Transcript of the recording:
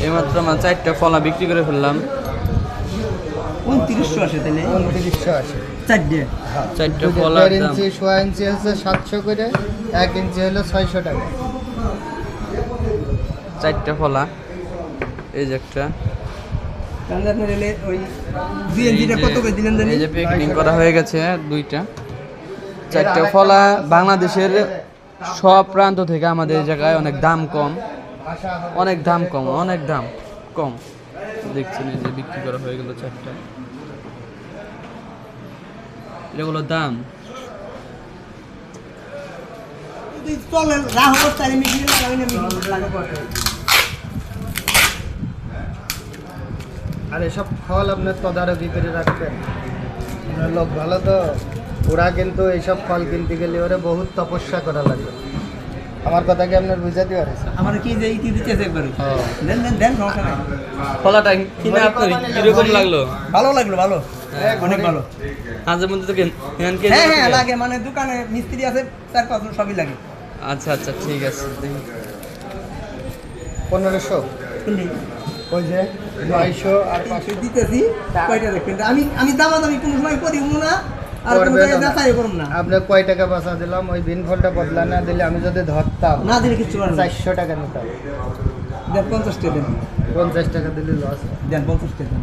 এইমাত্র আমার 4টা ফলা বিক্রি করে ফেললাম। 2900 আসে তাহলে 2900 আসে। 4টে। 4টা ফলার 1.5 দাম ইঞ্চি 1.5 ইঞ্চি হচ্ছে 700 করে, 1 ইঞ্চি হলো 600 টাকা। 4টা ফলা। এই যে একটা, তাহলে আপনার এলে ওই 2 ইঞ্চিটা কত করে দিলেন জানি? এই যে প্যাকেটিং করা হয়ে গেছে 2টা। 4টা ফলা বাংলাদেশের সব প্রান্ত থেকে আমাদের এই জায়গায় অনেক দাম কম, অনেক দাম কম, অনেক দাম কম। দেখছেন এই যে বিক্রি করা হয়ে গেল 4টা। এগুলো দাম তুই চলে রাহ করতে আমি মিশিয়ে লাগাই না মিশিয়ে লাগা পড়ে। আর এসব ফল আপনার তদারকি করে রাখবেন। আপনার লোক ভালো তো, ওরা কিন্তু এইসব ফল কিনতে গেলে ওরা বহুত তপস্যা করা লাগে। আমার কথা কি আপনার বুঝাতে পারছেন? আমার কি যে ইতি দিতেছে একবার। দেন দেন দেন সমস্যা নাই। ফলাটা কিনে আপনার কিরকম লাগলো? ভালো লাগলো, ভালো, অনেক ভালো। আজের মধ্যে তো হ্যাঁ হ্যাঁ লাগে, মানে দোকানে মিস্ত্রি আছে 4-5 সবই লাগে। আচ্ছা আচ্ছা ঠিক আছে। 1500 শুনলি ওই যে 900 আর 500 দিতেছি কয়টা দেখবেন। আমি দামাদামি কোনো সময় করিব না, আর কোনো করবেন জায়গায় না। যাচাই করব না। আপনার কয় টাকা বাঁচা দিলাম, ওই বিন ফলটা বদলা না দিলে আমি যদি ধরতাম না দিলে কিছু পারবেন না। 400 টাকা নিতাম। দেন 50 টাকা দেন, 50 টাকা দিলে লস। দেন 50 টাকা দেন।